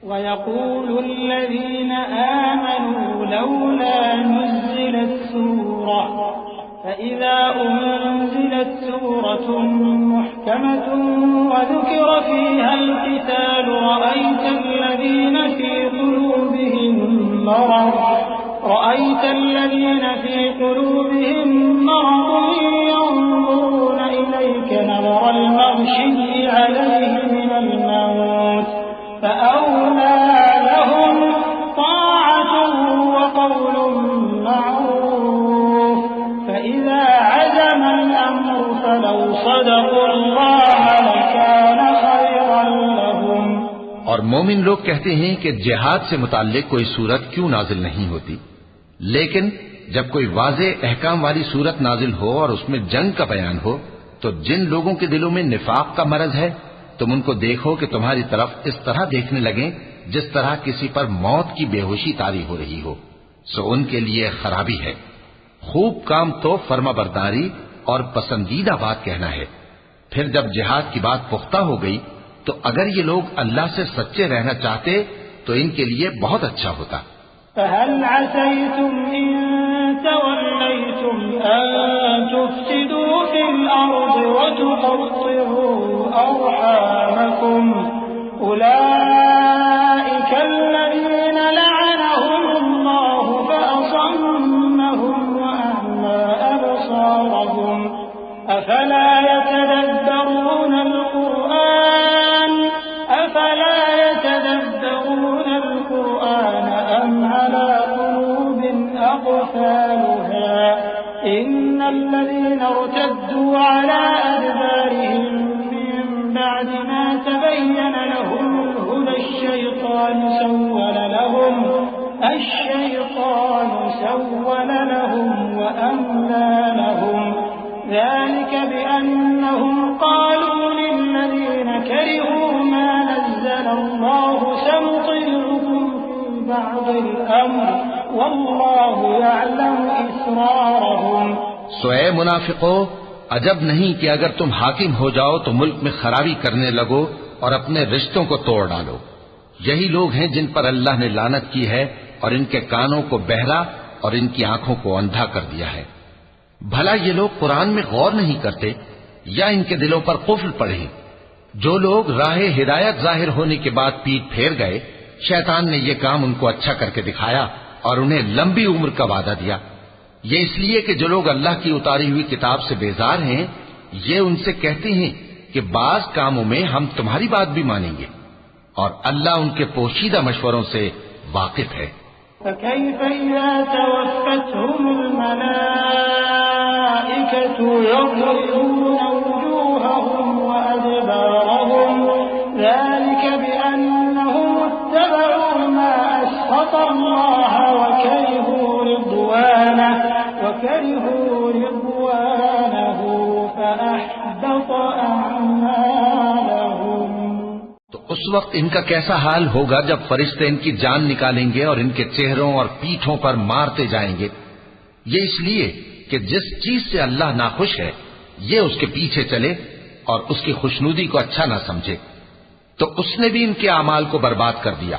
वयक़ूलुल्लज़ीन आमनू लौला नुज़्ज़िलत सूरा फ़इज़ा उन्ज़िलत सूरतुन मुहकमतुन वज़ुकिर फ़ीहल क़ितालु रअयतल्लज़ीन फ़ी क़ुलूबिहिम मरद यंज़ुरून इलैक नज़रल मग़शिय्यि अलैहि मिनल मौत फ़अौला लहुम ताअतुन व क़ौलुन मअरूफ फ़इज़ा अज़मल अम्रु फ़लौ सदक़ुल्लाह लकान खैरन लहुम। और मोमिन लोग कहते हैं कि जिहाद से मुताल्लिक कोई सूरत क्यों नाजिल नहीं होती, लेकिन जब कोई वाज़ेह अहकाम वाली सूरत नाजिल हो और उसमें जंग का बयान हो, तो जिन लोगों के दिलों में निफाक का मरज है तुम उनको देखो कि तुम्हारी तरफ इस तरह देखने लगें जिस तरह किसी पर मौत की बेहोशी तारी हो रही हो, सो उनके लिए खराबी है। खूब काम तो फर्माबरदारी और पसंदीदा बात कहना है। फिर जब जिहाद की बात पुख्ता हो गई तो अगर ये लोग अल्लाह से सच्चे रहना चाहते तो इनके लिए बहुत अच्छा होता। फ़हल असैतुम इन तवल्लैतुम अन तुफ़सिदू फ़िल अर्ज़ व तुक़त्तिअू अर्हामकुम उलाइका अल्लज़ीन लअनहुमुल्लाहु फ़असम्महुम व अअमा अबसारहुम अफ़ला यतदब्बरूनल क़ुरआन अम अला क़ुलूबिन अक़फ़ालुहा इन्नल्लज़ीन इर्तद्दू अला अदबारिहिम मिन बअद मा तबय्यन लहुमुल हुदा अश्शैतानु सव्वल लहुम व अम्ला लहुम ذلك بأنهم قالوا للذين كرهوا ما نزل الله سنطيعكم في بعض الأمر والله يعلم إسرارهم। सोए मुनाफिको, अजब नहीं कि अगर तुम हाकिम हो जाओ तो मुल्क में खराबी करने लगो और अपने रिश्तों को तोड़ डालो। यही लोग हैं जिन पर अल्लाह ने लानत की है और इनके कानों को बहरा और इनकी आंखों को अंधा कर दिया है। भला ये लोग कुरान में गौर नहीं करते या इनके दिलों पर कुफ्र पड़े? जो लोग राह हिदायत जाहिर होने के बाद पीठ फेर गए, शैतान ने यह काम उनको अच्छा करके दिखाया और उन्हें लंबी उम्र का वादा दिया। ये इसलिए कि जो लोग अल्लाह की उतारी हुई किताब से बेजार हैं, ये उनसे कहते हैं कि बाज कामों में हम तुम्हारी बात भी मानेंगे, और अल्लाह उनके पोशीदा मशवरों से वाकिफ है। فكيف إذا توفتهم الملائكة يضربون وجوههم وأدبارهم ذلك بأنهم اتبعوا ما أسخط الله وكرهوا رضوانه فأحبط أعمالهم। तो उस वक्त इनका कैसा हाल होगा जब फरिश्ते इनकी जान निकालेंगे और इनके चेहरों और पीठों पर मारते जाएंगे। ये इसलिए कि जिस चीज से अल्लाह नाखुश है ये उसके पीछे चले और उसकी खुशनुदी को अच्छा ना समझे, तो उसने भी इनके अमाल को बर्बाद कर दिया।